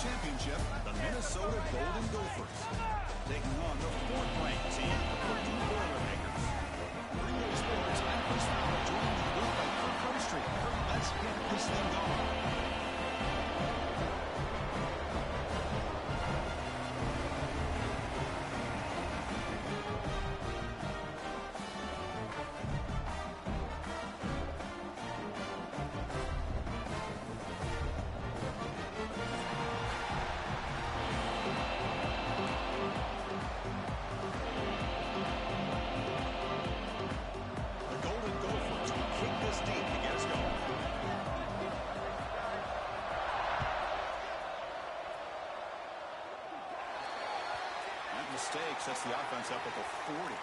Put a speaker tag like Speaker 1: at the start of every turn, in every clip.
Speaker 1: championship, the Minnesota Golden Gophers, taking on the fourth-ranked team, the Purdue Boilermakers. Greenway Sports and Chris Fowler joining the group by Kirk Street. Let's get this thing going. Mistake sets the offense up at the 40.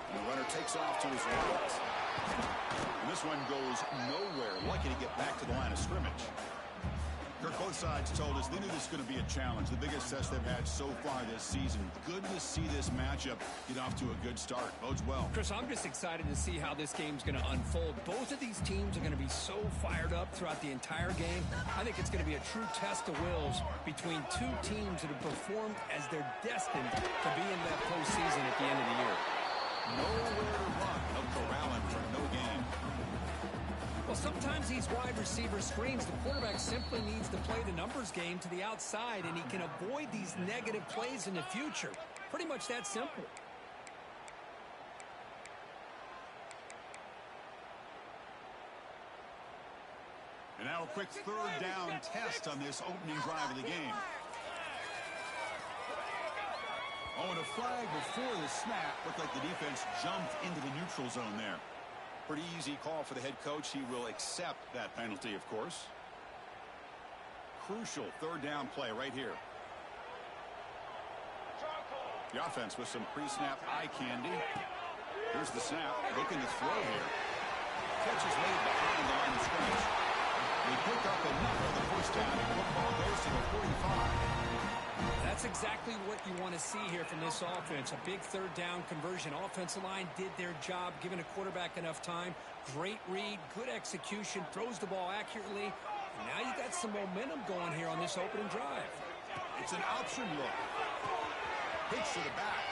Speaker 1: And the runner takes off to his right. This one goes nowhere. Lucky to get back to the line of scrimmage. Kirk, both sides told us they knew this was going to be a challenge. The biggest test they've had so far this season. Good to see this matchup get off to a good start. Bodes well.
Speaker 2: Chris, I'm just excited to see how this game's going to unfold. Both of these teams are going to be so fired up throughout the entire game. I think it's going to be a true test of wills between two teams that have performed as they're destined to be in that postseason at the end of the year.
Speaker 1: Nowhere to run. No corralling for no gain.
Speaker 2: Well, sometimes these wide receiver screens, the quarterback simply needs to play the numbers game to the outside, and he can avoid these negative plays in the future. Pretty much that simple.
Speaker 1: And now a quick third down test on this opening drive of the game. Oh, and a flag before the snap. Looked like the defense jumped into the neutral zone there. Pretty easy call for the head coach. He will accept that penalty, of course. Crucial third down play right here. The offense with some pre-snap eye candy. Here's the snap. Looking to throw here. Catch is made behind the line of scrimmage. They pick up enough for the first down. The football goes to the 45.
Speaker 2: That's exactly what you want to see here from this offense. A big third down conversion. Offensive line did their job, giving a quarterback enough time. Great read, good execution, throws the ball accurately. And now you got some momentum going here on this opening drive.
Speaker 1: It's an option look. Pitch to the back.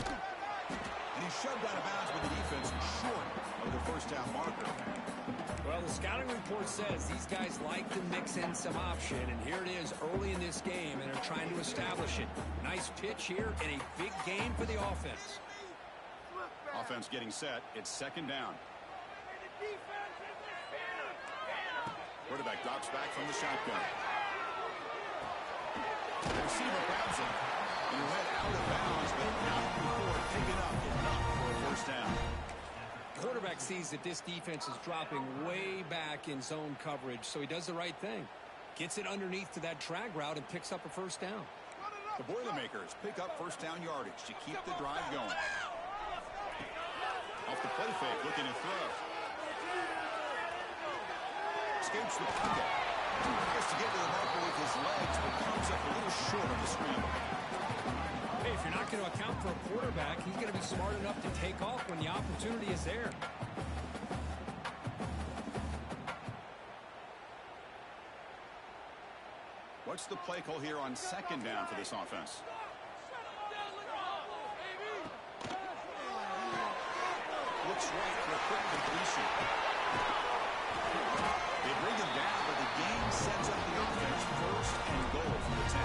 Speaker 1: And he's shoved out of bounds with the defense short of the first down marker.
Speaker 2: Well, the scouting report says these guys like to mix in some option, and here it is early in this game, and they're trying to establish it. Nice pitch here, and a big game for the offense.
Speaker 1: Offense getting set. It's second down. Quarterback drops back from the shotgun. The receiver grabs it. He went out of bounds, but not before picking up enough for a first down.
Speaker 2: Quarterback sees that this defense is dropping way back in zone coverage, so he does the right thing. Gets it underneath to that drag route and picks up a first down.
Speaker 1: The Boilermakers pick up first down yardage to keep the drive going. Off the play fake, looking to throw. Escapes the pocket. Tries to get to the marker with his legs, but comes up a little short of the scramble.
Speaker 2: Hey, if you're not going to account for a quarterback, he's going to be smart enough to take off when the opportunity is there.
Speaker 1: What's the play call here on second down for this offense? Looks right for a quick completion. They bring him down, but the game sets up the offense first and goal from the 10.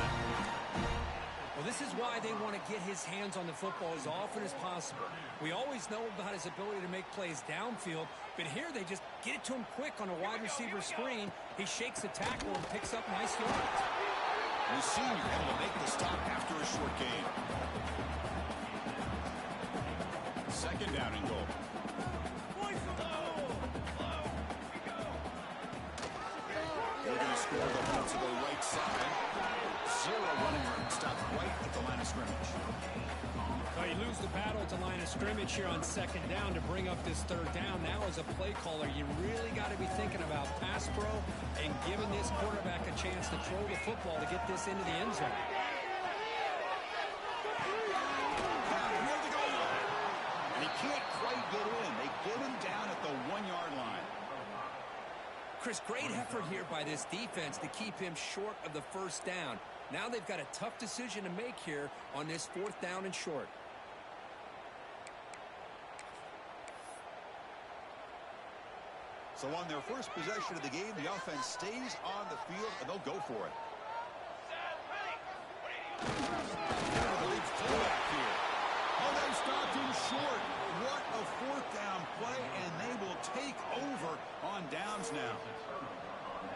Speaker 2: Well, this is why they want to get his hands on the football as often as possible. We always know about his ability to make plays downfield, but here they just get it to him quick on a wide receiver screen. He shakes the tackle and picks up nice yards.
Speaker 1: The senior able to make the stop after a short gain. Second down and goal. They're going to score the ball to the right side. Zero running room. Stopped right at the line of scrimmage.
Speaker 2: Well, you lose the battle at the line of scrimmage here on second down to bring up this third down. Now, as a play caller, you really got to be thinking about pass pro and giving this quarterback a chance to throw the football to get this into the end zone.
Speaker 1: Near the goal line. And he can't quite get in. They get him down at the 1-yard line.
Speaker 2: Chris, great effort here by this defense to keep him short of the first down. Now they've got a tough decision to make here on this fourth down and short.
Speaker 1: So on their first possession of the game, the offense stays on the field, and they'll go for it. The lead fullback here. Oh, they stopped him short. What a fourth down play, and they will take over on downs now.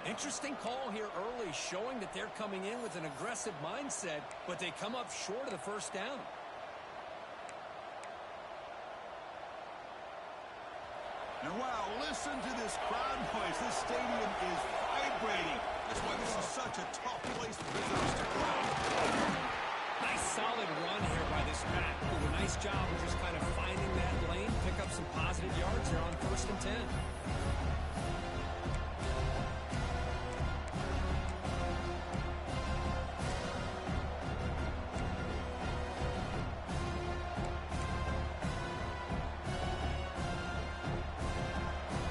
Speaker 2: Interesting call here early, showing that they're coming in with an aggressive mindset, but they come up short of the first down.
Speaker 1: And wow, listen to this crowd noise. This stadium is vibrating. That's why this is such a tough place for visitors to play.
Speaker 2: Nice solid run here by this back. Did a nice job of just kind of finding that lane, pick up some positive yards here on 1st and 10.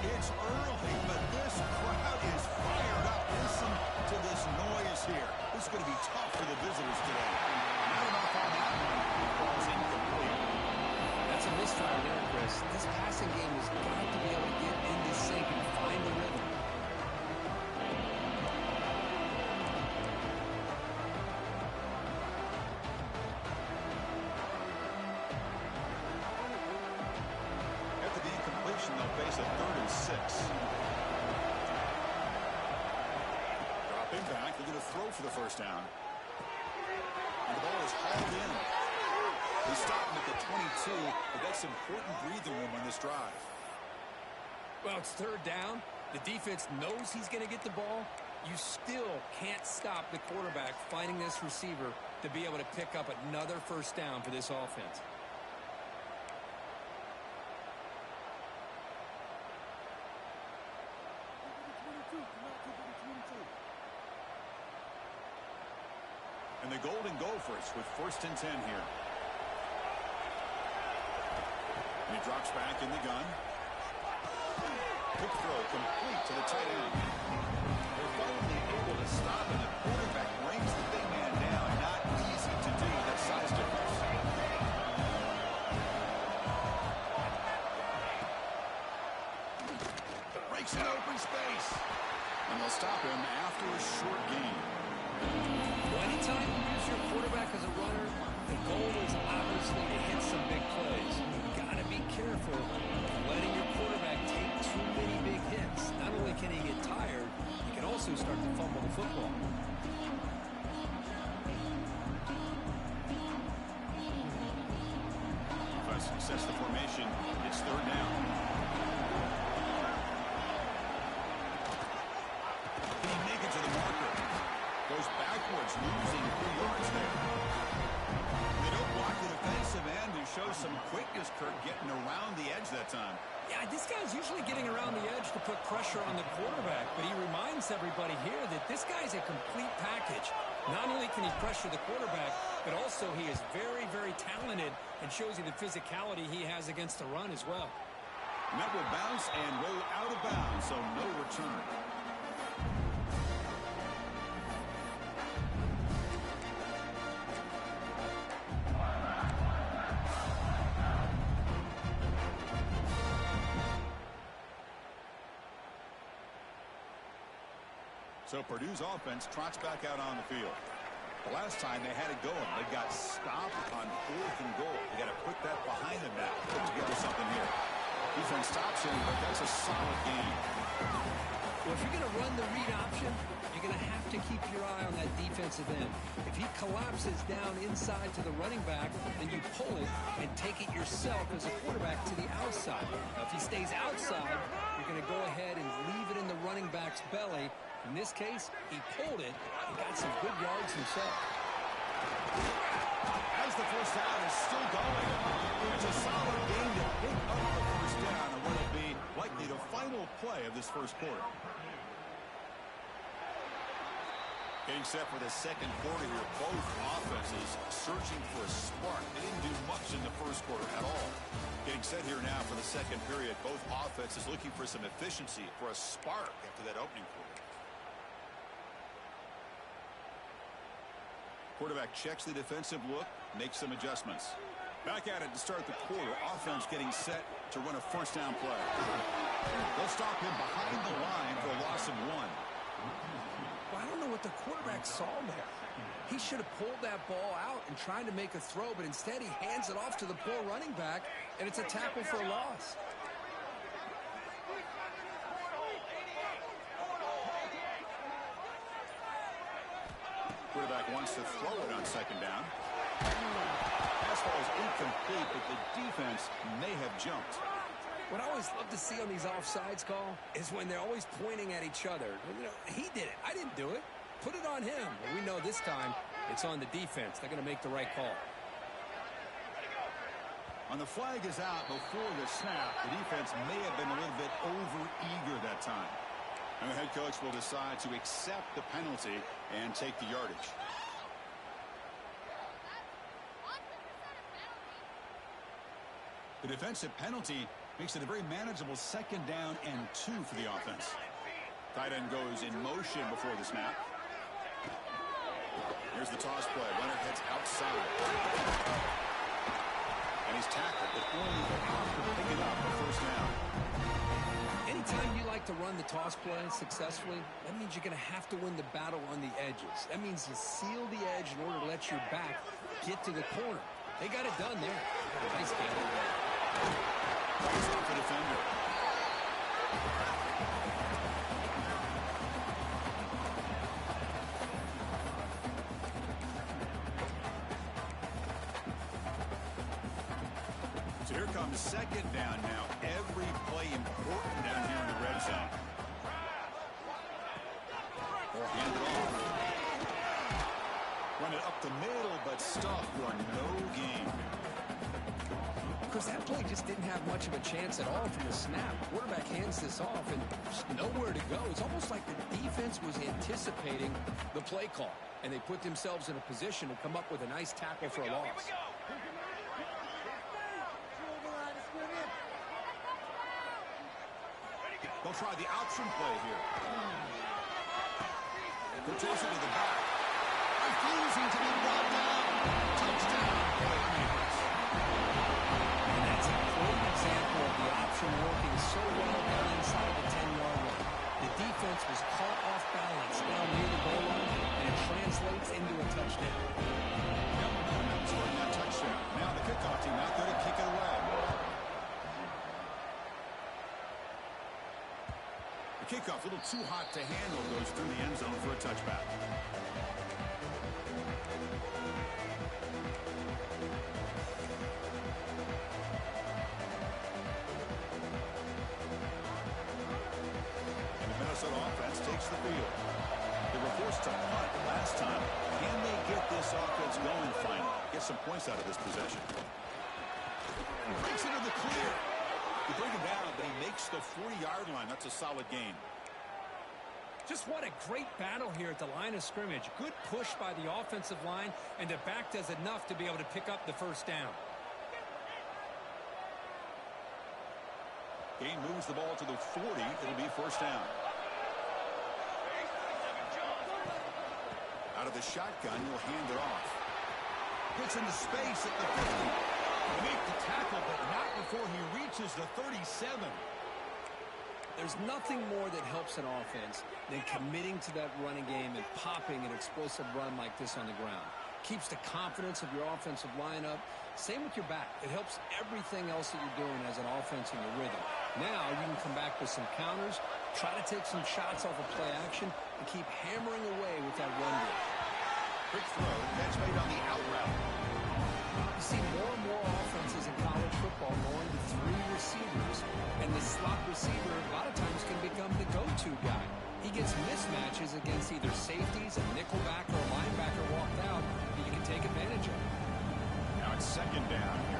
Speaker 1: It's early, but this crowd is fired up. Listen to this noise here. This is going to be tough for the visitors today. Not enough on that one. Ball's incomplete.
Speaker 2: That's a misfire there, Chris. This passing game has got to be able to get into sync and find the rhythm.
Speaker 1: After the incompletion, they'll face a 3rd and 6. Dropping back, they're going to throw for the first down. And the ball is hauled in. They stop him at the 22, but that's important breathing room on this drive.
Speaker 2: Well, it's 3rd down. The defense knows he's going to get the ball. You still can't stop the quarterback finding this receiver to be able to pick up another first down for this offense.
Speaker 1: And the Golden Gophers with 1st and 10 here. And he drops back in the gun. Quick throw complete to the tight end. They're finally able to stop, and the quarterback brings the big man down. Not easy to do, that size difference. Breaks an open space. And they'll stop him after a short gain.
Speaker 2: Well, anytime you use your quarterback as a runner, the goal is obviously to hit some big plays. You've got to be careful of letting your quarterback take too many big hits. Not only can he get tired, he can also start to fumble the football.
Speaker 1: Russ sets the formation. It's 3rd down. Can he make it to the marker? Goes backwards, losing 3 yards there. They don't block the defensive end, who shows some quickness, Kirk, getting around the edge that time.
Speaker 2: Yeah, this guy's usually getting around the edge to put pressure on the quarterback, but he reminds everybody here that this guy's a complete package. Not only can he pressure the quarterback, but also he is very, very talented and shows you the physicality he has against the run as well.
Speaker 1: And that will bounce and roll out of bounds, so no return. So Purdue's offense trots back out on the field. The last time they had it going, they got stopped on 4th and goal. They got to put that behind them now. Put together something here. Defense stops him, but that's a solid game.
Speaker 2: Well, if you're going to run the read option, you're going to have to keep your eye on that defensive end. If he collapses down inside to the running back, then you pull it and take it yourself as a quarterback to the outside. Now, if he stays outside, you're going to go ahead and leave it in the running back's belly. In this case, he pulled it and got some good yards himself.
Speaker 1: As the first down is still going. It's a solid game to pick up the first down and what will be likely the final play of this first quarter. Getting set for the second quarter here. Both offenses searching for a spark. They didn't do much in the first quarter at all. Getting set here now for the second period. Both offenses looking for some efficiency, for a spark after that opening quarter. Quarterback checks the defensive look, makes some adjustments. Back at it to start the quarter. Offense getting set to run a first down play. They'll stop him behind the line for a loss of 1.
Speaker 2: Well, I don't know what the quarterback saw there. He should have pulled that ball out and tried to make a throw, but instead he hands it off to the poor running back, and it's a tackle for a loss.
Speaker 1: Quarterback wants to throw it on second down. Pass ball is incomplete, but the defense may have jumped.
Speaker 2: What I always love to see on these offsides call is when they're always pointing at each other. You know, he did it. I didn't do it. Put it on him. But we know this time it's on the defense. They're going to make the right call.
Speaker 1: On the flag is out before the snap. The defense may have been a little bit over-eager that time. And the head coach will decide to accept the penalty and take the yardage. The defensive penalty makes it a very manageable second down and 2 for the offense. Tight end goes in motion before the snap. Here's the toss play. Runner heads outside. And he's tackled, but only enough to pick it up for first down.
Speaker 2: Anytime you like to run the toss play successfully, that means you're going to have to win the battle on the edges. That means you seal the edge in order to let your back get to the corner. They got it done there. Nice game.
Speaker 1: Plays off the defender. So here comes second down now. Every play important down here in the red zone. Or hand it off. Run it up the middle, but stuck for no gain.
Speaker 2: Because that play just didn't have much of a chance at all from the snap. Quarterback hands this off and there's nowhere to go. It's almost like the defense was anticipating the play call, and they put themselves in a position to come up with a nice tackle for a loss.
Speaker 1: They'll try the option play here. They'll toss it to the back. Refusing to be brought down. Touchdown.
Speaker 2: And that's a great example of the option working so well down inside the 10-yard line. The defense was caught off balance down near the goal line, and it translates into a touchdown.
Speaker 1: Scoring that touchdown. Now the kickoff team out there to kick it away. The kickoff, a little too hot to handle, goes through the end zone for a touchback. And the Minnesota offense takes the field. They were forced to punt last time. Can they get this offense going finally? Get some points out of this possession. Breaks into the clear. You bring him down, but he makes the 40-yard line. That's a solid gain.
Speaker 2: Just what a great battle here at the line of scrimmage. Good push by the offensive line, and the back does enough to be able to pick up the first down.
Speaker 1: Gain moves the ball to the 40. It'll be first down. Out of the shotgun, he'll hand it off. Gets into space at the 50. Make the tackle, but not before he reaches the 37.
Speaker 2: There's nothing more that helps an offense than committing to that running game and popping an explosive run like this on the ground. Keeps the confidence of your offensive lineup. Same with your back. It helps everything else that you're doing as an offense in your rhythm. Now you can come back with some counters, try to take some shots off of play action, and keep hammering away with that run game.
Speaker 1: Quick throw. That's made on the out route.
Speaker 2: You see more and more offenses in college football going to 3 receivers, and the slot receiver a lot of times can become the go-to guy. He gets mismatches against either safeties, a nickelback, or a linebacker walked out that you can take advantage of.
Speaker 1: Now it's second down here.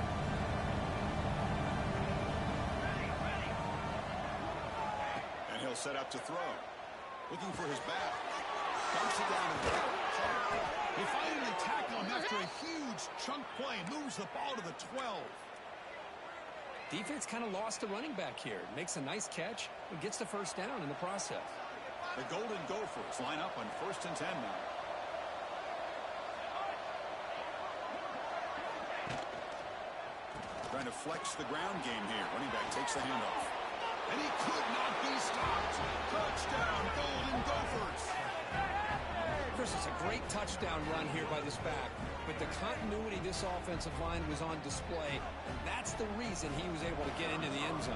Speaker 1: And he'll set up to throw. Looking for his back. Dumps it down the field. They finally tackle him after a huge chunk play. Moves the ball to the 12.
Speaker 2: Defense kind of lost the running back here. Makes a nice catch and gets the first down in the process.
Speaker 1: The Golden Gophers line up on 1st and 10 now. Trying to flex the ground game here. Running back takes the handoff. And he could not be stopped. Touchdown, Golden Gophers.
Speaker 2: Chris, it's a great touchdown run here by this back, but the continuity of this offensive line was on display, and that's the reason he was able to get into the end zone.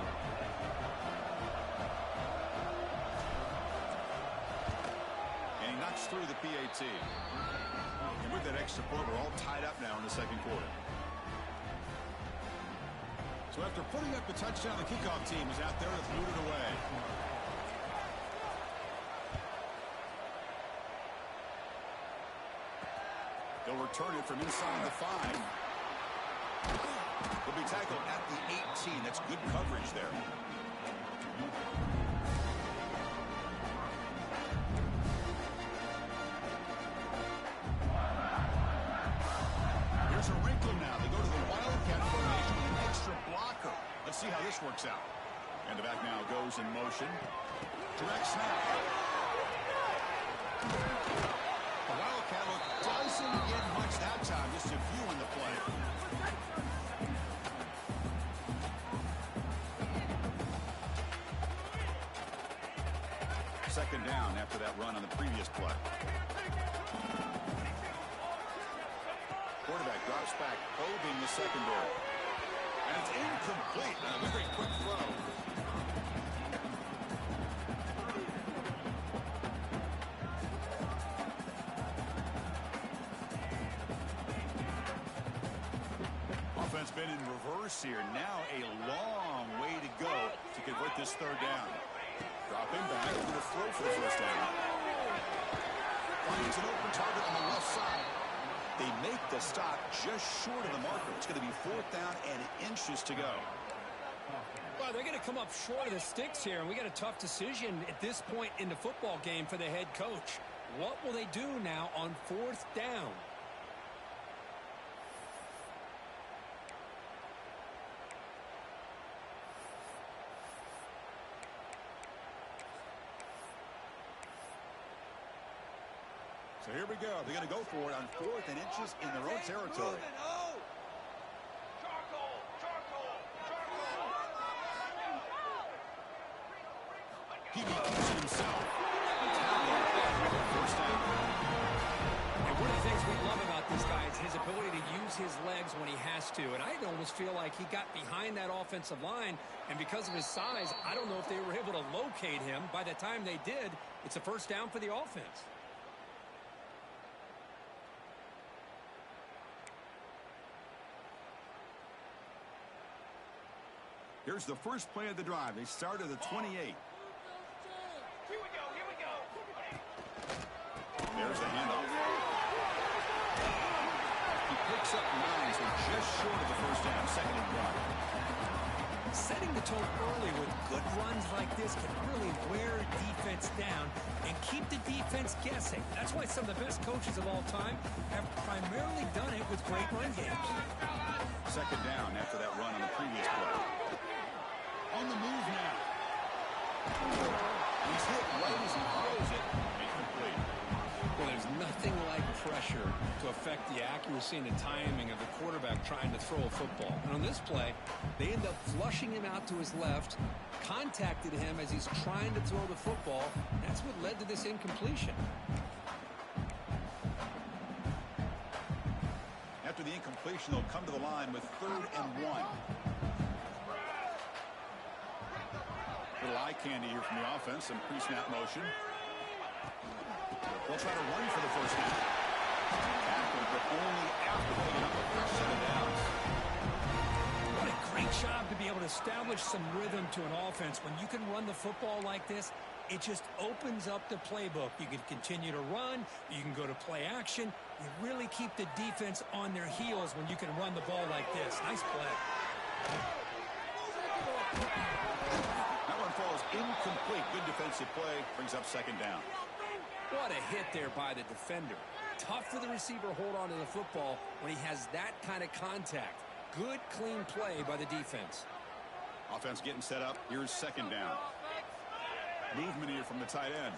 Speaker 1: And he knocks through the PAT. And with that extra point, we're all tied up now in the second quarter. So after putting up the touchdown, the kickoff team is out there to boot it away. They'll return it from inside the 5. They'll be tackled at the 18. That's good coverage there. Here's a wrinkle now. They go to the Wildcat formation with an extra blocker. Let's see how this works out. And the back now goes in motion. Direct snap. The Wildcat look doesn't get much that time. Just a few in the play. Second down after that run on the previous play. Quarterback drops back, probing the secondary. And it's incomplete. A very quick throw. Offense been in reverse here. Now a long way to go to convert this third down. Dropping back to the throw for the first down. Finds an open target on the left side. They make the stop just short of the marker. It's going to be 4th down and inches to go.
Speaker 2: Well, they're going to come up short of the sticks here, and we got a tough decision at this point in the football game for the head coach. What will they do now on 4th down?
Speaker 1: So here we go. They're going to go for it on 4th and inches in their own territory. He beats it himself. First down.
Speaker 2: And one of the things we love about this guy is his ability to use his legs when he has to. And I almost feel like he got behind that offensive line, and because of his size, I don't know if they were able to locate him. By the time they did, it's a first down for the offense.
Speaker 1: Here's the first play of the drive. They start at the 28.
Speaker 3: Here we go.
Speaker 1: There's the handoff. He picks up 9, so just short of the first down. Second and 1.
Speaker 2: Setting the tone early with good runs like this can really wear defense down and keep the defense guessing. That's why some of the best coaches of all time have primarily done it with great run games.
Speaker 1: Second down after that run on the previous play. On the move now. He's hit right as he throws it. Incomplete.
Speaker 2: Well, there's nothing like pressure to affect the accuracy and the timing of the quarterback trying to throw a football. And on this play, they end up flushing him out to his left, contacted him as he's trying to throw the football. That's what led to this incompletion.
Speaker 1: After the incompletion, they'll come to the line with 3rd and 1. Little eye candy here from the offense. Some pre-snap motion. They'll try to run for the first down. Tackled, but only after picking up the first set of downs.
Speaker 2: What a great job to be able to establish some rhythm to an offense. When you can run the football like this, It just opens up the playbook. You can continue to run. You can go to play action. You really keep the defense on their heels when you can run the ball like this. Nice play.
Speaker 1: That one falls incomplete. Good defensive play. Brings up second down.
Speaker 2: What a hit there by the defender. Tough for the receiver to hold on to the football when he has that kind of contact. Good, clean play by the defense.
Speaker 1: Offense getting set up. Here's second down. Movement here from the tight end.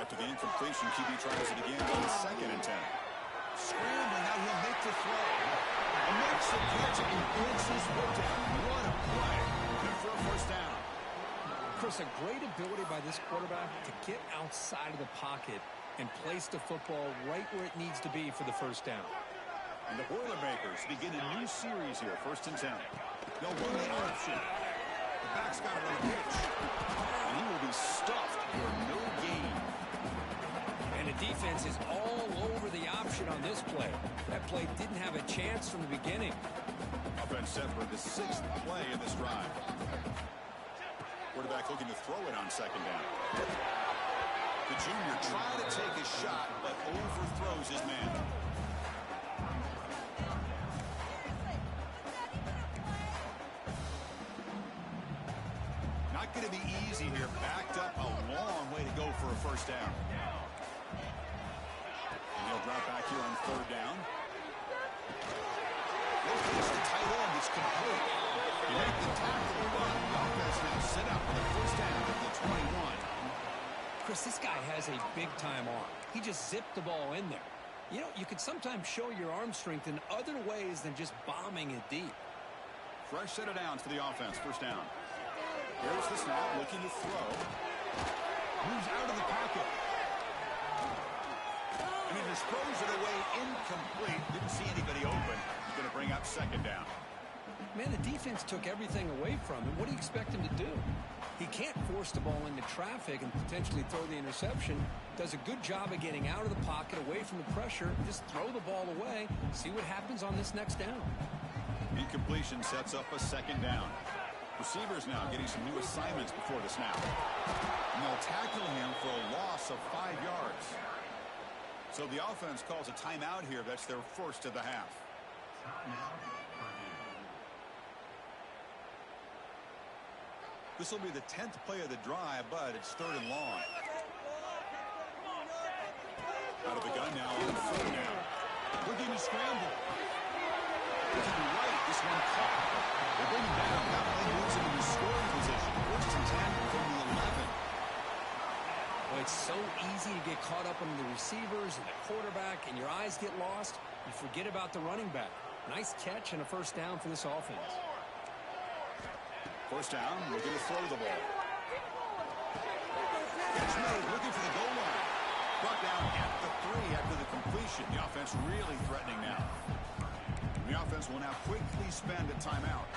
Speaker 1: After the incompletion, QB tries it again on second and 10. Scrambling, now he'll make the throw. And makes the catch and gets his foot down. What a play. Good for a first down.
Speaker 2: Chris, a great ability by this quarterback to get outside of the pocket and place the football right where it needs to be for the first down.
Speaker 1: And the Boilermakers begin a new series here, first and 10. They'll run the option. The back's got to run a pitch. And he will be stuffed for no gain.
Speaker 2: And the defense is all over the option on this play. That play didn't have a chance from the beginning.
Speaker 1: Offense set for the 6th play in this drive. Quarterback looking to throw it on second down. The junior trying to take a shot, but overthrows his man. Not going to be easy here. Backed up a long way to go for a first down. And he'll drop back here on third down. Location to tight end is complete. You make the tackle, but the offense now set up for the first down at the 21.
Speaker 2: Chris, this guy has a big-time arm. He just zipped the ball in there. You know, you can sometimes show your arm strength in other ways than just bombing it deep.
Speaker 1: Fresh set of downs for the offense. First down. Here's the snap, looking to throw. Moves out of the pocket. And he just throws it away incomplete. Didn't see anybody open. He's going to bring up second down.
Speaker 2: Man, the defense took everything away from him. What do you expect him to do? He can't force the ball into traffic and potentially throw the interception. Does a good job of getting out of the pocket, away from the pressure. Just throw the ball away. See what happens on this next down.
Speaker 1: Incompletion sets up a second down. Receivers now getting some new assignments before the snap. And they'll tackle him for a loss of 5 yards. So the offense calls a timeout here. That's their first of the half. This will be the 10th play of the drive, but it's third and long. Out of the gun now on third down. Looking to scramble. Looking right, this one caught. They bring him down. That play moves him into scoring position. First and 10 from the 11.
Speaker 2: Well, it's so easy to get caught up on the receivers and the quarterback, and your eyes get lost. You forget about the running back. Nice catch and a first down for this offense.
Speaker 1: First down, looking to throw the ball. Catch made, looking for the goal line. Brought down at the 3 after the completion. The offense really threatening now. The offense will now quickly spend a timeout.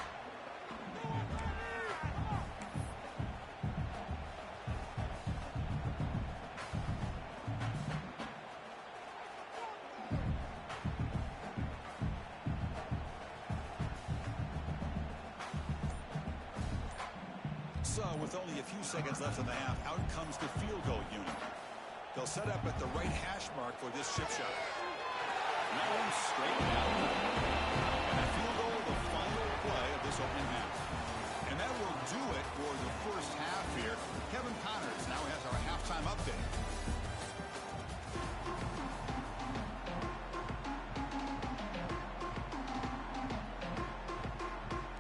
Speaker 1: So, with only a few seconds left in the half, out comes the field goal unit. They'll set up at the right hash mark for this chip shot. And that one's straight down. And that field goal, the final play of this opening half. And that will do it for the first half here. Kevin Connors now has our halftime update.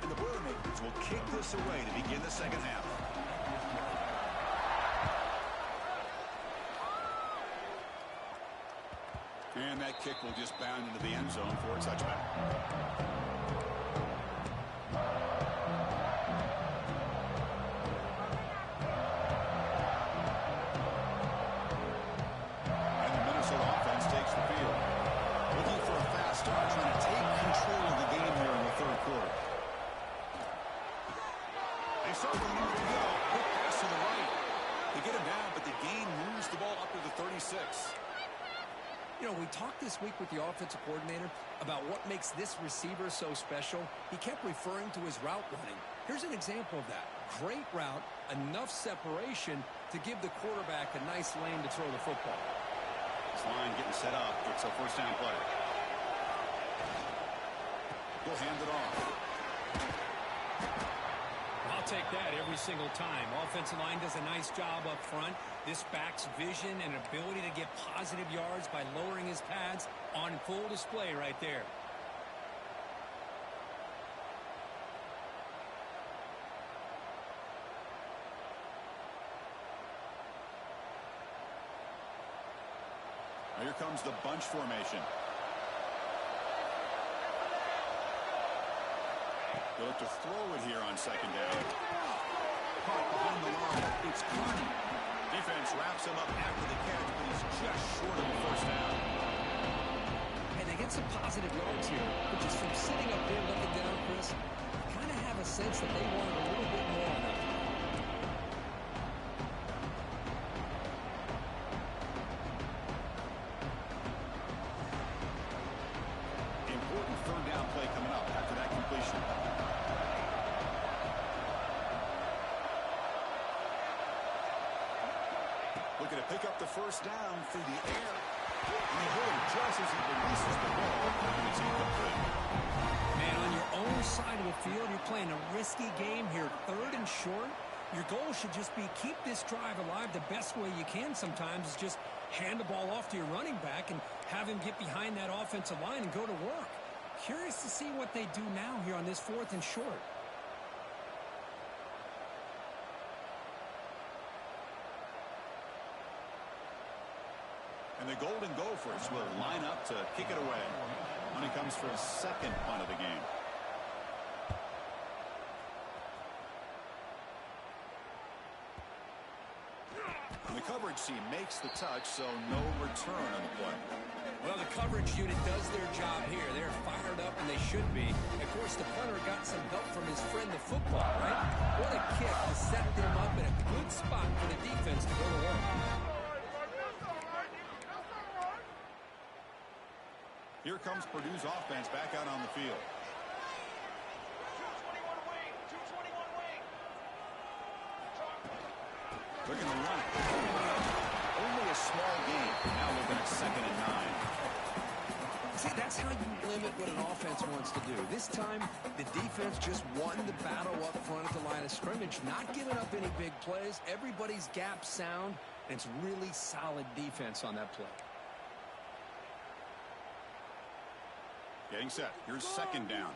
Speaker 1: And the Boilermakers will kick this away to begin the second half. And that kick will just bound into the end zone for a touchback. And the Minnesota offense takes the field. Looking for a fast start, trying to take control of the game here in the third quarter. They start with a number to go. Quick pass to the right. They get him down, but the gain moves the ball up to the 36.
Speaker 2: You know, we talked this week with the offensive coordinator about what makes this receiver so special. He kept referring to his route running. Here's an example of that. Great route, enough separation to give the quarterback a nice lane to throw the football.
Speaker 1: This line getting set up. It's a first down play. He'll hand it off.
Speaker 2: I'll take that every single time. Offensive line does a nice job up front. This back's vision and ability to get positive yards by lowering his pads on full display right there.
Speaker 1: Now here comes the bunch formation. They'll look to throw it here on second down. Caught behind the line. It's Carney. Defense wraps him up after the catch, but he's just short of the first down.
Speaker 2: And they get some positive yards here, but just from sitting up there looking down, Chris, you kind of have a sense that they wanted a little bit more on that.
Speaker 1: Important third down play coming up after that completion. Looking to pick up the first down through the air. And they hit him just as he releases the ball. And it's incomplete.
Speaker 2: Man, on your own side of the field, you're playing a risky game here. Third and short. Your goal should just be keep this drive alive the best way you can sometimes is just hand the ball off to your running back and have him get behind that offensive line and go to work. Curious to see what they do now here on this fourth and short.
Speaker 1: And the Golden Gophers will line up to kick it away. When it comes for his second punt of the game. And the coverage team makes the touch, so no return on the play.
Speaker 2: Well, the coverage unit does their job here. They're fired up, and they should be. Of course, the punter got some help from his friend, the football, right? What a kick to set them up in a good spot for the defense to go to work.
Speaker 1: Here comes Purdue's offense back out on the field.
Speaker 3: 221 wing. 221 wing.
Speaker 1: Looking to run it. Only a small gain. Now looking at 2nd and 9.
Speaker 2: See, that's how you limit what an offense wants to do. This time, the defense just won the battle up front at the line of scrimmage, not giving up any big plays. Everybody's gap sound, and it's really solid defense on that play.
Speaker 1: Getting set. Here's 2nd down.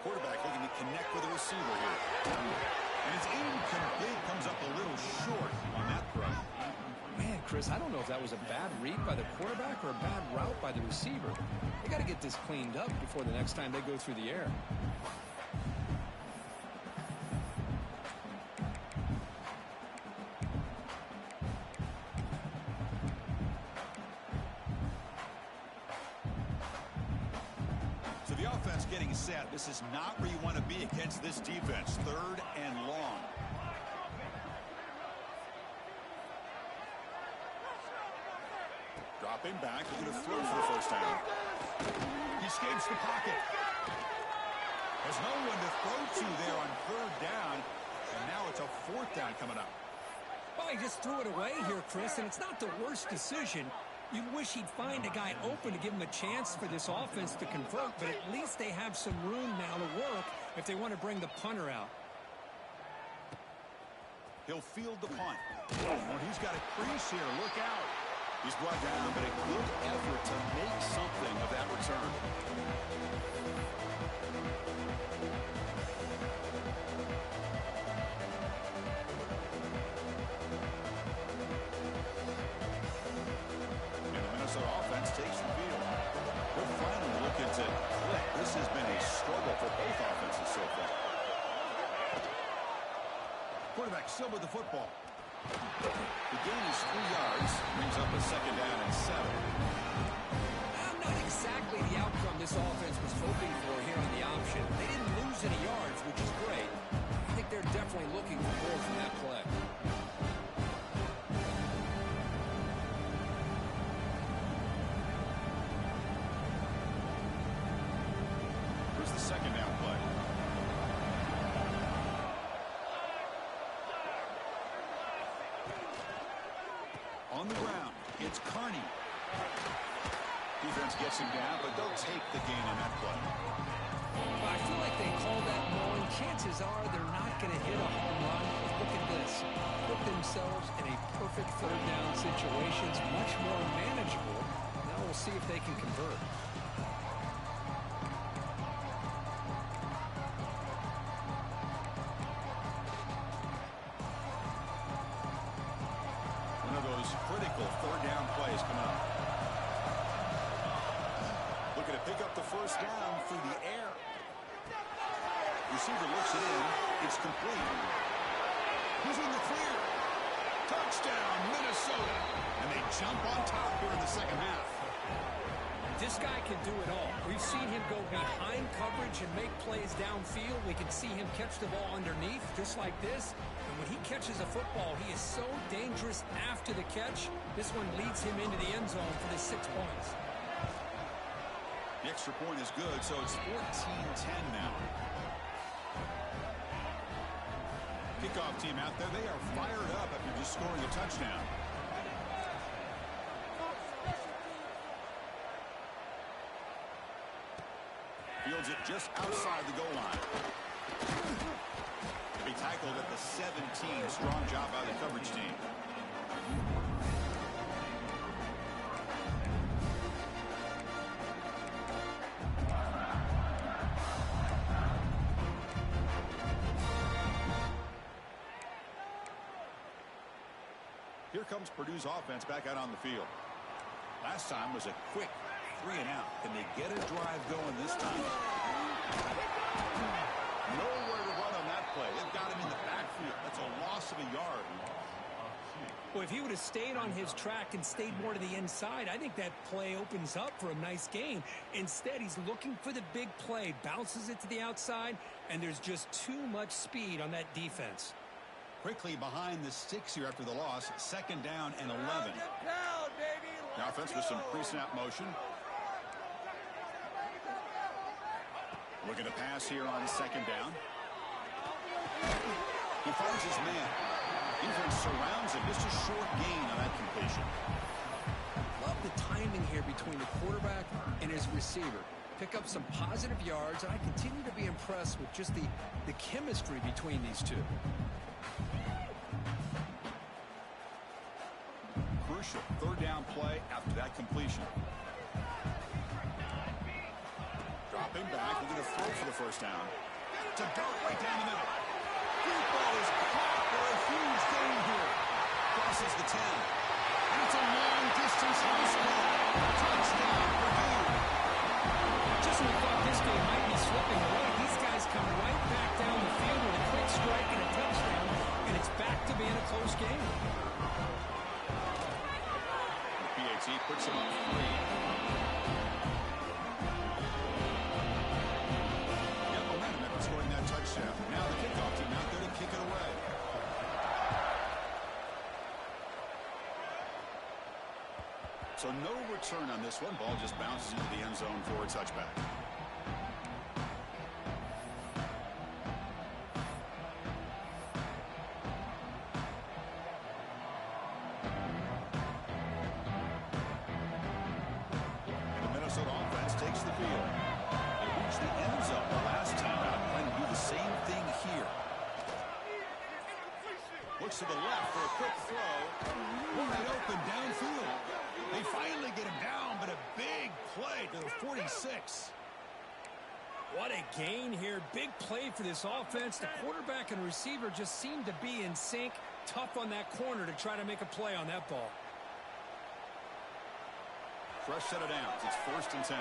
Speaker 1: Quarterback looking to connect with the receiver here. And it's incomplete. Comes up a little short on that throw.
Speaker 2: Man, Chris, I don't know if that was a bad read by the quarterback or a bad route by the receiver. They got to get this cleaned up before the next time they go through the air.
Speaker 1: Getting set. This is not where you want to be against this defense. 3rd and long. Dropping back, looking to throw for the first down. He escapes the pocket. There's no one to throw to there on 3rd down, and now it's a 4th down coming up.
Speaker 2: Well, he just threw it away here, Chris, and it's not the worst decision. You'd wish he'd find a guy open to give him a chance for this offense to convert, but at least they have some room now to work if they want to bring the punter out.
Speaker 1: He'll field the punt. Oh, he's got a crease here. Look out. He's brought down, but a good effort to make something of that return. Offense takes the field. We're finally looking to click. This has been a struggle for both offenses so far. Quarterback still with the football. The gain is 3 yards. Brings up a 2nd down and 7.
Speaker 2: Not exactly the outcome this offense was hoping for here on the option. They didn't lose any yards, which is great. I think they're definitely looking for more from that play.
Speaker 1: on the ground. It's Carney. Defense gets him down, but they'll take the gain on that play.
Speaker 2: I feel like they call that mauling. Chances are they're not going to hit a home run. Look at this. Put themselves in a perfect third down situation. It's much more manageable. Now we'll see if they can convert.
Speaker 1: One of those critical third down plays coming up. Looking to pick up the first down through the air. Receiver looks it in. It's complete. He's in the clear. Touchdown, Minnesota. And they jump on top here in the second half.
Speaker 2: This guy can do it all. We've seen him go behind coverage and make plays downfield. We can see him catch the ball underneath, just like this. And when he catches a football, he is so dangerous after the catch. This one leads him into the end zone for the 6 points.
Speaker 1: The extra point is good, so it's 14-10 now. Kickoff team out there, they are fired up after just scoring a touchdown. Fields it just outside the goal line. To be tackled at the 17. Strong job by the coverage team. Here comes Purdue's offense back out on the field. Last time was a quick 3 and out. Can they get a drive going this time? Nowhere to run on that play. They've got him in the backfield. That's a loss of a yard.
Speaker 2: Well, if he would have stayed on his track and stayed more to the inside, I think that play opens up for a nice gain. Instead, he's looking for the big play, bounces it to the outside, and there's just too much speed on that defense.
Speaker 1: Quickly behind the sticks here after the loss. 2nd down and 11. The offense with some pre-snap motion. Looking to pass here on 2nd down. He finds his man. Defense surrounds him. Just a short gain on that completion.
Speaker 2: Love the timing here between the quarterback and his receiver. Pick up some positive yards, and I continue to be impressed with just the chemistry between these two.
Speaker 1: Crucial 3rd down play after that completion. Dropping back, looking to throw for the first down. To go right down the middle. Deep ball is caught for a huge gain here. Crosses the 10. And it's a long distance high score. Touchdown, Purdue.
Speaker 2: Just when we thought this game might be slipping away, these guys come right back down the field with a quick strike and a touchdown, and it's back to being a close game.
Speaker 1: PAT puts him up 3. Yeah, momentum after scoring that touchdown. Now the kickoff team out there to kick it away. So no return on this one. Ball just bounces into the end zone for a touchback. The Minnesota offense takes the field. They reached the end zone the last time out. Plan to do the same thing here. Looks to the left for a quick throw. Wide open downfield. They finally get him down, but a big play to the 46.
Speaker 2: What a gain here. Big play for this offense. The quarterback and receiver just seem to be in sync. Tough on that corner to try to make a play on that ball.
Speaker 1: Fresh set of downs. It's 1st and 10.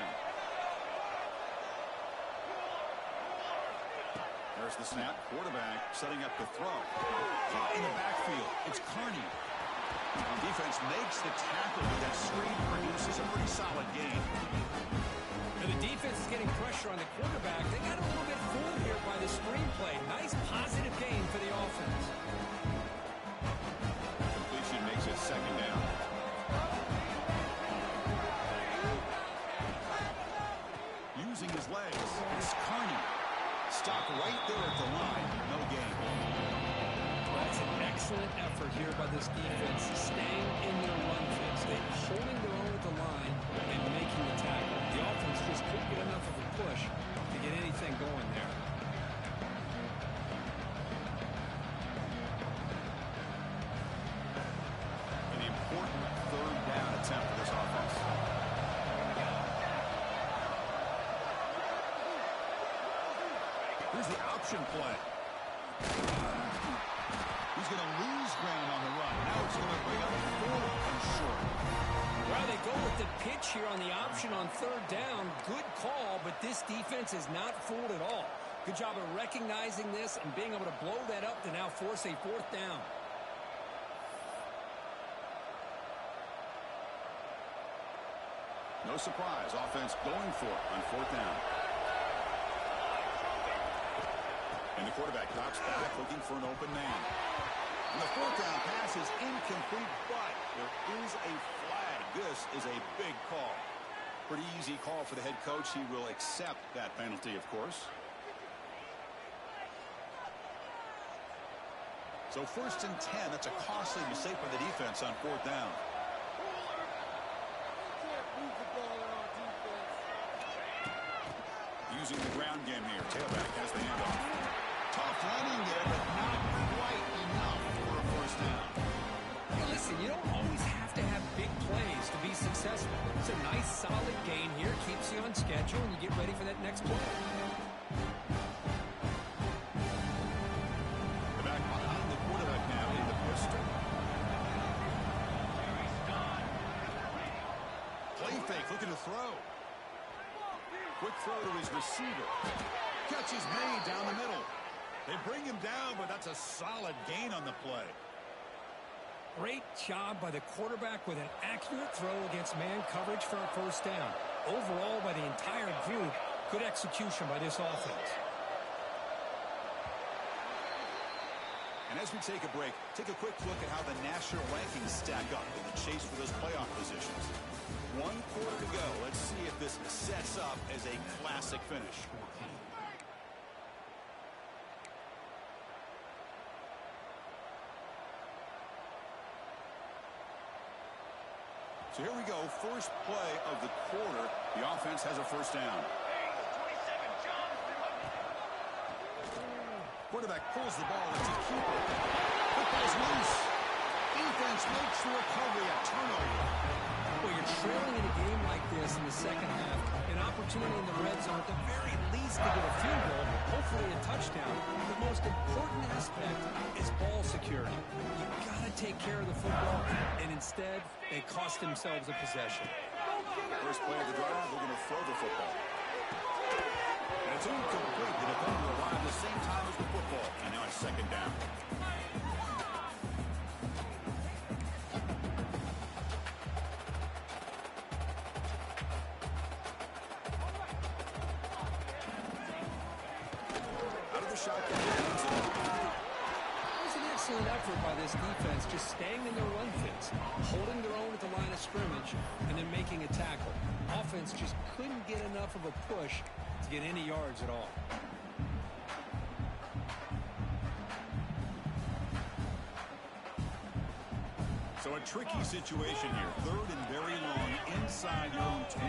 Speaker 1: There's the snap. Quarterback setting up the throw. Caught in the backfield. It's Carney. Defense makes the tackle, but that screen produces a pretty solid gain.
Speaker 2: Now the defense is getting pressure on the quarterback. They got a little bit fooled here by the screen play. Nice positive gain for the offense.
Speaker 1: Completion makes it 2nd down. Using his legs, it's Carney. Stopped right there at the line. No gain.
Speaker 2: That's an excellent effort effort here by this defense, staying in their run fits. They're holding their own at the line and making the tackle. The offense just couldn't get enough of a push to get anything going there.
Speaker 1: An important third down attempt for this offense. Here's the option play. He's going to lose ground on the run. Now it's going to bring up 4th and short.
Speaker 2: Well, they go with the pitch here on the option on third down. Good call, but this defense is not fooled at all. Good job of recognizing this and being able to blow that up to now force a 4th down.
Speaker 1: No surprise. Offense going for it on 4th down. And the quarterback drops back looking for an open man. And the 4th down pass is incomplete, but there is a flag. This is a big call. Pretty easy call for the head coach. He will accept that penalty, of course. So 1st and 10. That's a costly mistake by the defense on 4th down. Using the ground game here. Tailback has the handoff. Tough running there, but not quite enough for a 1st down.
Speaker 2: Hey, listen, you don't always have to have big plays to be successful. It's a nice, solid gain here. Keeps you on schedule, and you get ready for that next play.
Speaker 1: The back behind the quarterback now in the pistol. Play fake, looking to throw. Quick throw to his receiver. Catch is made down the middle. They bring him down, but that's a solid gain on the play.
Speaker 2: Great job by the quarterback with an accurate throw against man coverage for a 1st down. Overall, by the entire group, good execution by this offense.
Speaker 1: And as we take a break, take a quick look at how the national rankings stack up in the chase for those playoff positions. 1 quarter to go. Let's see if this sets up as a classic finish. So here we go. First play of the quarter. The offense has a 1st down. Quarterback pulls the ball. It's a keeper. Football's loose. Defense makes the recovery. A turnover.
Speaker 2: Well, you're trailing in a game like this in the second half. An opportunity in the red zone at the very least to get a field goal, hopefully a touchdown. The most important aspect is ball security. You've got to take care of the football, and instead, they cost themselves a possession.
Speaker 1: First play of the drive, we're going to throw the football. And it's incomplete. The defender arrived at the same time as the football. And now it's 2nd down. Shotgun.
Speaker 2: It was an excellent effort by this defense, just staying in their run fits, holding their own at the line of scrimmage, and then making a tackle. Offense just couldn't get enough of a push to get any yards at all.
Speaker 1: So a tricky situation here. 3rd and very long inside your own 20.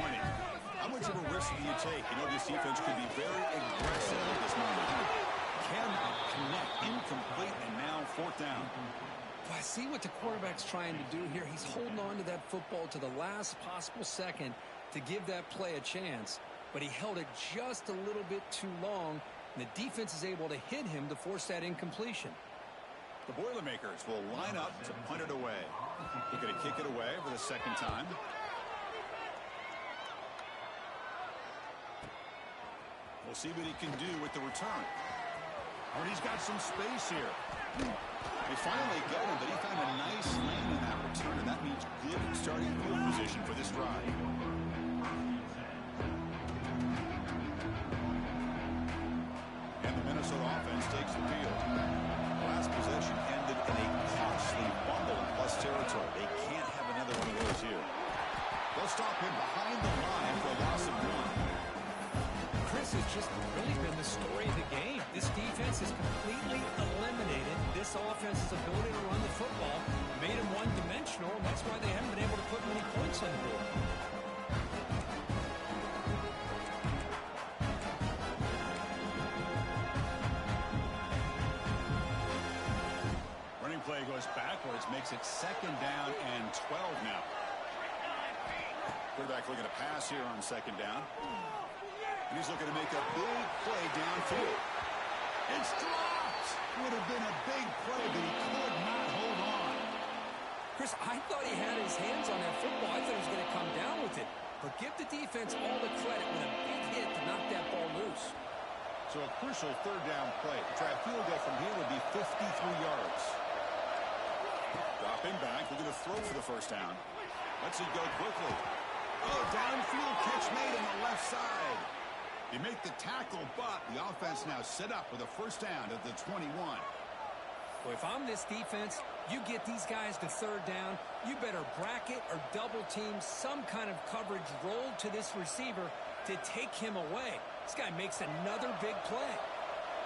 Speaker 1: How much of a risk do you take? You know this defense could be very aggressive at this moment. Cannot connect. Incomplete, and now 4th down.
Speaker 2: Well, I see what the quarterback's trying to do here. He's holding on to that football to the last possible second to give that play a chance, but he held it just a little bit too long, and the defense is able to hit him to force that incompletion.
Speaker 1: The Boilermakers will line up to punt it away. They're going to kick it away for the 2nd time. We'll see what he can do with the return. Oh, he's got some space here. They finally got him, but he found a nice lane in that return, and that means good starting field position for this drive. And the Minnesota offense takes the field. Last possession ended in a costly fumble in plus territory. They can't have another one of those here. They'll stop him behind the line for a loss of 1.
Speaker 2: Chris has just really been the story of the game. This defense has completely eliminated this this offense's ability to run the football made them one-dimensional, and that's why they haven't been able to put many points on the board.
Speaker 1: Running play goes backwards, makes it 2nd down and 12 now. Quarterback looking to pass here on 2nd down. And he's looking to make a big play downfield. It's dropped. Would have been a big play, but he could not hold on.
Speaker 2: Chris, I thought he had his hands on that football. I thought he was going to come down with it. But give the defense all the credit with a big hit to knock that ball loose.
Speaker 1: So a crucial 3rd down play. Try a field goal from here would be 53 yards. Dropping back, looking to throw for the 1st down. Lets it go quickly. Oh, downfield catch made on the left side. You make the tackle, but the offense now set up with a 1st down at the 21.
Speaker 2: Well, if I'm this defense, you get these guys to 3rd down, you better bracket or double team some kind of coverage roll to this receiver to take him away. This guy makes another big play.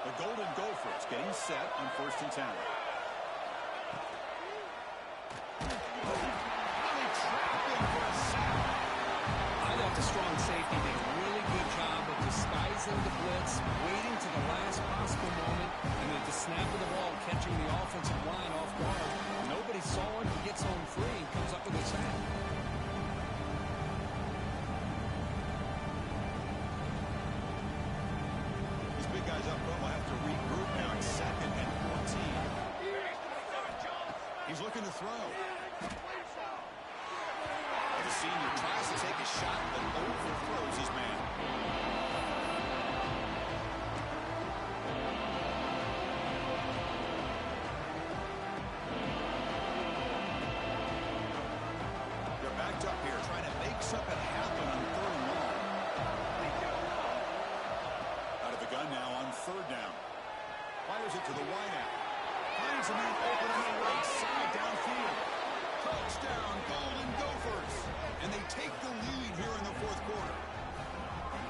Speaker 1: The Golden Gophers getting set on 1st and 10.
Speaker 2: The strong safety did a really good job of disguising the blitz, waiting to the last possible moment, and at the snap of the ball, catching the offensive line off guard. Nobody saw him. He gets home free and comes up with a sack.
Speaker 1: These big guys up front will have to regroup now. It's 2nd and 14. He's looking to throw. The senior tries to take a shot, but overthrows his man. They're backed up here, trying to make something happen on 3rd and long. Out of the gun now on 3rd down. Fires it to the wideout. Finds a man open on the right side downfield. Touchdown, Golden Gophers. And they take the lead here in the 4th quarter.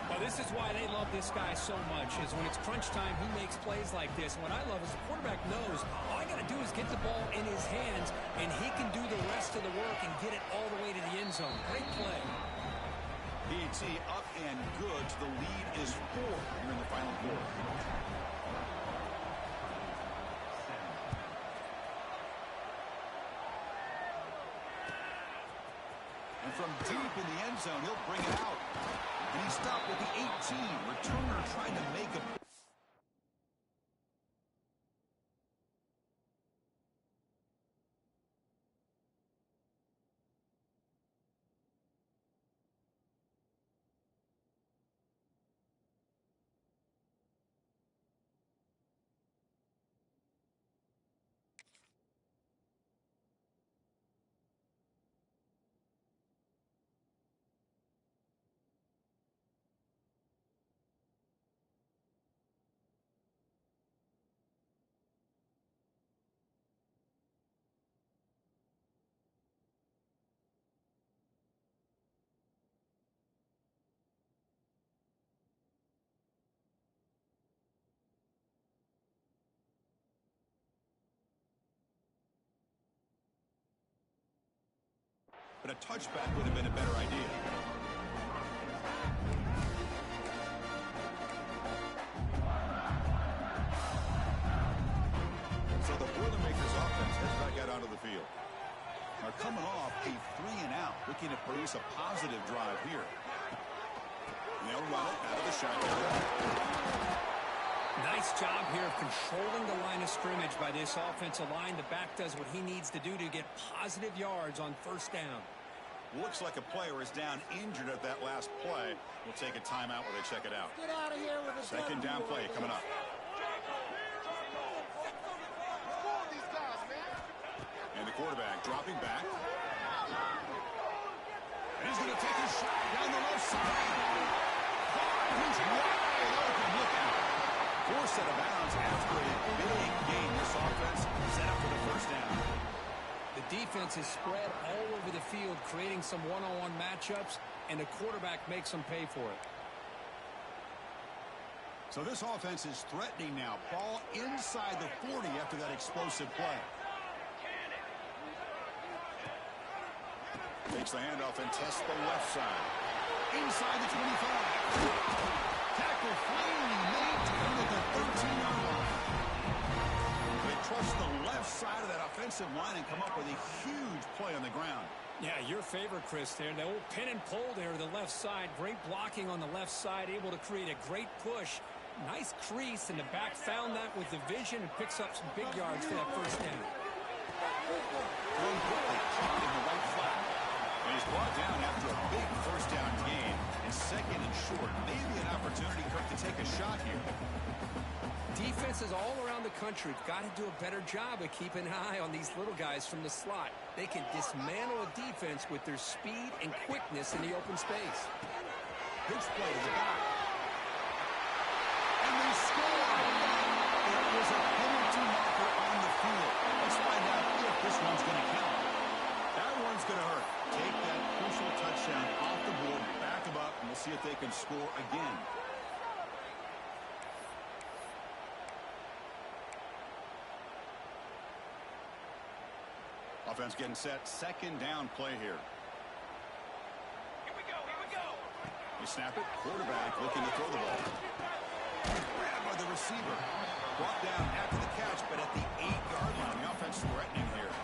Speaker 2: Well, this is why they love this guy so much, is when it's crunch time, he makes plays like this. What I love is the quarterback knows all I got to do is get the ball in his hands, and he can do the rest of the work and get it all the way to the end zone. Great play.
Speaker 1: PAT up and good. The lead is 4 here in the final quarter. And from deep in the end zone, he'll bring it out. And he stopped with the 18. Returner trying to make a... But a touchback would have been a better idea. So the Boilermakers offense heads back out onto the field. Now coming off a 3-and-out, looking to produce a positive drive here. They'll run it out of the shotgun.
Speaker 2: Nice job here of controlling the line of scrimmage by this offensive line. The back does what he needs to do to get positive yards on 1st down.
Speaker 1: Looks like a player is down injured at that last play. We'll take a timeout while they check it out.
Speaker 4: Get out of here with a
Speaker 1: 2nd down play coming up. And the quarterback dropping back. And he's going to take a shot down the left side. He's wide open. Look out. 4 set of bounds after a big game. This offense set up for the 1st down.
Speaker 2: The defense is spread all over the field, creating some one-on-one matchups, and the quarterback makes them pay for it.
Speaker 1: So this offense is threatening now. Ball inside the 40 after that explosive play. Takes the handoff and tests the left side. Inside the 25. Tackle finally made at the 13-yard line. They trust the left side of that offensive line and come up with a huge play on the ground.
Speaker 2: Yeah, your favorite, Chris, there. The old pin and pull there to the left side. Great blocking on the left side, able to create a great push. Nice crease, and the back found that with the vision and picks up some big yards for that first down.
Speaker 1: Thrown quickly, caught in the right flat. And he's brought down after a big first down gain. And second and short, maybe an opportunity, Kirk, to take a shot here.
Speaker 2: Defenses all around the country have got to do a better job of keeping an eye on these little guys from the slot. They can dismantle a defense with their speed and quickness in the open space.
Speaker 1: Pitch play to the back. And they score! There was a penalty marker on the field. Let's find out if this one's going to count. That one's going to hurt. Take that crucial touchdown off the board, back them up, and we'll see if they can score again. Offense getting set. Second down play here.
Speaker 3: Here we go, here we go.
Speaker 1: You snap it. Quarterback looking to throw the ball. Grabbed by the receiver. Brought down after the catch, but at the 8-yard line. The offense threatening here.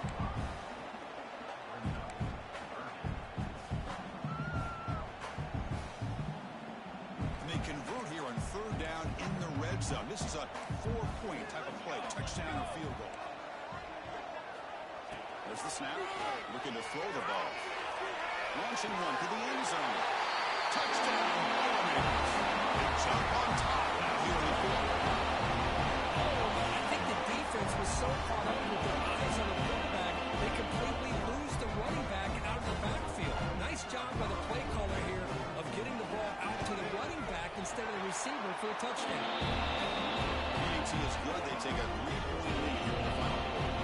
Speaker 1: And they convert here on third down in the red zone. This is a 4-point type of play. Touchdown or field goal. There's the snap. Looking to throw the ball. Launching one to the end zone. Touchdown. Big jump on top. Now here we go.
Speaker 2: I think the defense was so caught up with their eyes on the quarterback, they completely lose the running back out of the backfield. Nice job by the play caller here of getting the ball out to the running back instead of the receiver for a touchdown.
Speaker 1: PAT is good. They take a 3-point lead here in the final quarter.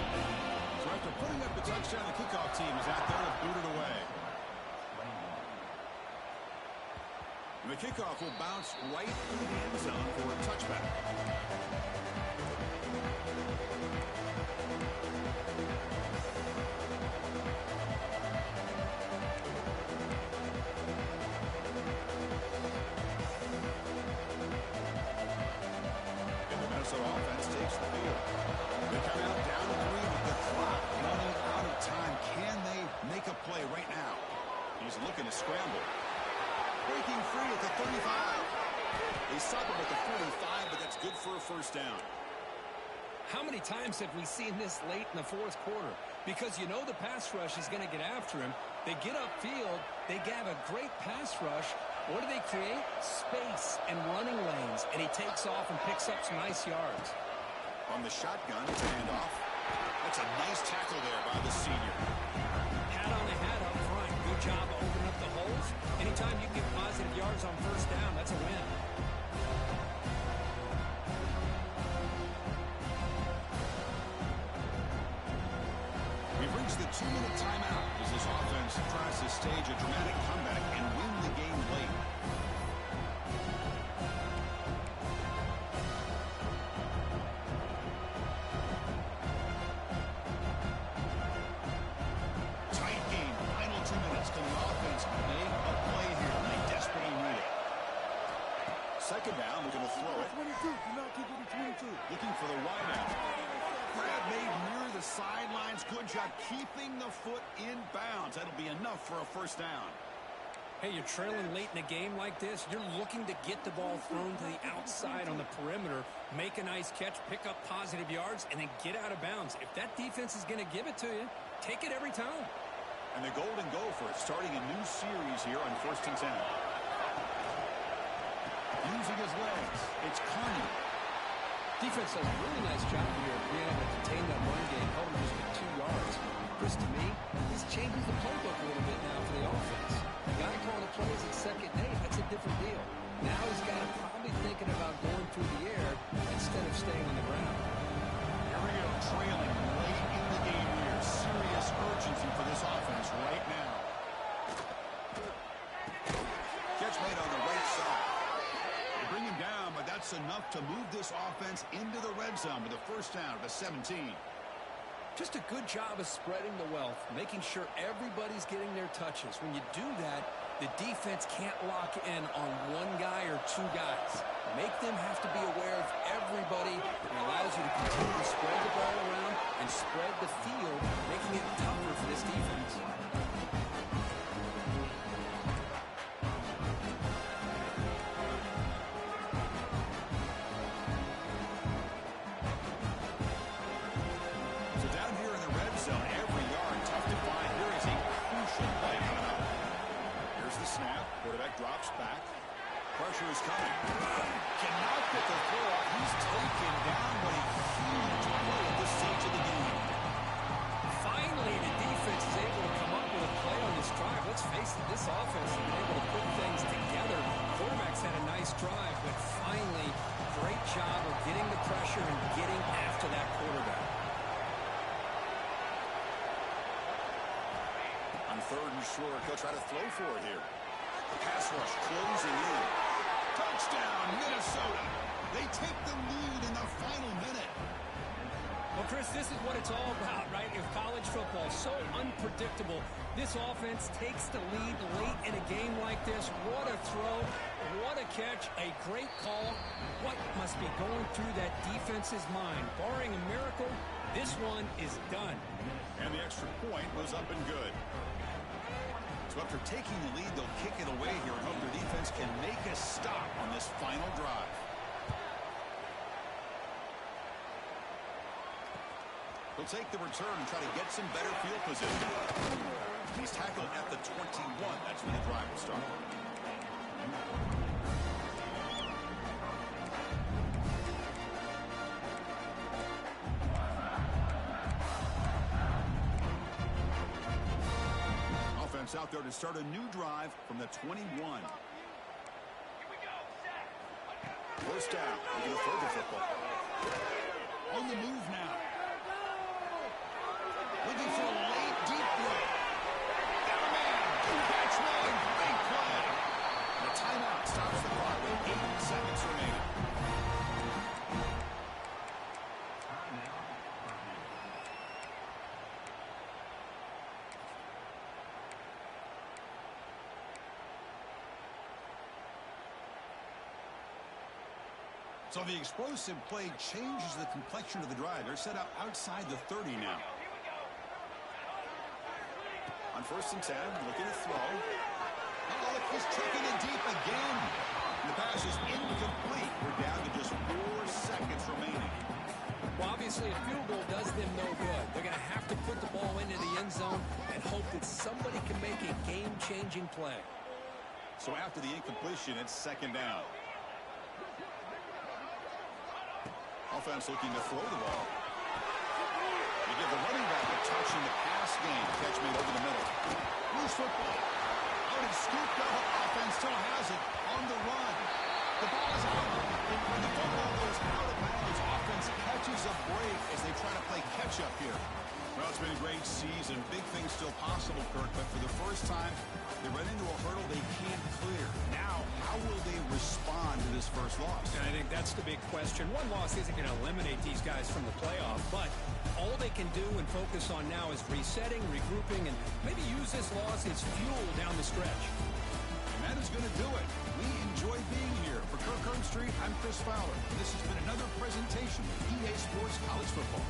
Speaker 1: So after putting up the touchdown, the kickoff team is out there to boot it away. And the kickoff will bounce right through the end zone for a touchback. And the Minnesota offense takes the field. They come out down to 3 with the clock running out of time. Can they make a play right now? He's looking to scramble. Breaking free at the 35. They stop him at the 45, but that's good for a first down.
Speaker 2: How many times have we seen this late in the fourth quarter? Because you know the pass rush is going to get after him. They get upfield. They have a great pass rush. What do they create? Space and running lanes. And he takes off and picks up some nice yards.
Speaker 1: On the shotgun, it's a handoff. That's a nice tackle there by the senior.
Speaker 2: Hat on the hat up front. Good job of opening up the holes. Anytime you get positive yards on first down, that's a win.
Speaker 1: We've reached the 2-minute timeout as this offense tries to stage a dramatic comeback and win the game late. Tight game. Final 2 minutes. Can the offense make a play here? They desperately need it. Second down. They're going to throw it.
Speaker 4: 22. Do not keep it at 22.
Speaker 1: Looking for the wideout. Grab made near the sidelines. Good job keeping the foot in bounds. That'll be enough for a first down.
Speaker 2: Hey, you're trailing late in a game like this. You're looking to get the ball thrown to the outside on the perimeter, make a nice catch, pick up positive yards, and then get out of bounds. If that defense is going to give it to you, take it every time.
Speaker 1: And the Golden Gopher starting a new series here on 1st and 10. Using his legs. It's Carney.
Speaker 2: Defense does a really nice job here of being able to contain that run game, held him just at 2 yards. Chris, to me, this changes the playbook a little bit now for the offense. The guy calling the plays at second and 8, that's a different deal. Now he's got to probably thinking about going through the air instead of staying on the ground.
Speaker 1: Here we go, trailing late in the game here. Serious urgency for this offense right now. Catch made on the right side. They bring him down, but that's just enough to move this offense into the red zone with a first down at the 17.
Speaker 2: Just a good job of spreading the wealth, making sure everybody's getting their touches. When you do that, the defense can't lock in on one guy or two guys. Make them have to be aware of everybody. It allows you to continue to spread the ball around and spread the field, making it tougher for this defense.
Speaker 1: Pressure is coming. Cannot get the throw off. He's taken down, but a huge play at this stage of the game.
Speaker 2: Finally, the defense is able to come up with a play on this drive. Let's face it, this offense has been able to put things together. Quarterback's had a nice drive, but finally, great job of getting the pressure and getting after that quarterback.
Speaker 1: On 3rd and short, he'll try to throw for it here. The pass rush closing in. Touchdown, Minnesota. They take the lead in the final minute.
Speaker 2: Well, Chris, this is what it's all about, right? If college football is so unpredictable, this offense takes the lead late in a game like this. What a throw. What a catch. A great call. What must be going through that defense's mind? Barring a miracle, this one is done.
Speaker 1: And the extra point was up and good. So after taking the lead, they'll kick it away here and hope their defense can make a stop on this final drive. He'll take the return and try to get some better field position. He's tackled at the 21. That's when the drive will start. Out there to start a new drive from the 21. First down. We're going to throw the football. On the move now. Looking for a late deep throw. Got a man. Catch made. Big play. The timeout stops the clock with 8 seconds remaining. So the explosive play changes the complexion of the drive. They're set up outside the 30 now. On 1st and 10, looking to throw. Oh, look, he's taking it deep again. The pass is incomplete. We're down to just 4 seconds remaining.
Speaker 2: Well, obviously, a field goal does them no good. They're going to have to put the ball into the end zone and hope that somebody can make a game-changing play.
Speaker 1: So after the incompletion, it's 2nd down. Offense looking to throw the ball. You give the running back a touch in the pass game. Catch made over the middle. Loose football. Out and scooped up. Offense still has it on the run. The ball is out. When the football goes out of bounds, offense catches a break as they try to play catch-up here. Well, it's been a great season. Big things still possible, Kirk, but for the first time, they run into a hurdle they can't clear. Now, how will they respond to this first loss?
Speaker 2: And I think that's the big question. One loss isn't going to eliminate these guys from the playoff, but all they can do and focus on now is resetting, regrouping, and maybe use this loss as fuel down the stretch.
Speaker 1: And that is going to do it. We enjoy being here. For Kirk Street, I'm Chris Fowler. This has been another presentation of EA Sports College Football.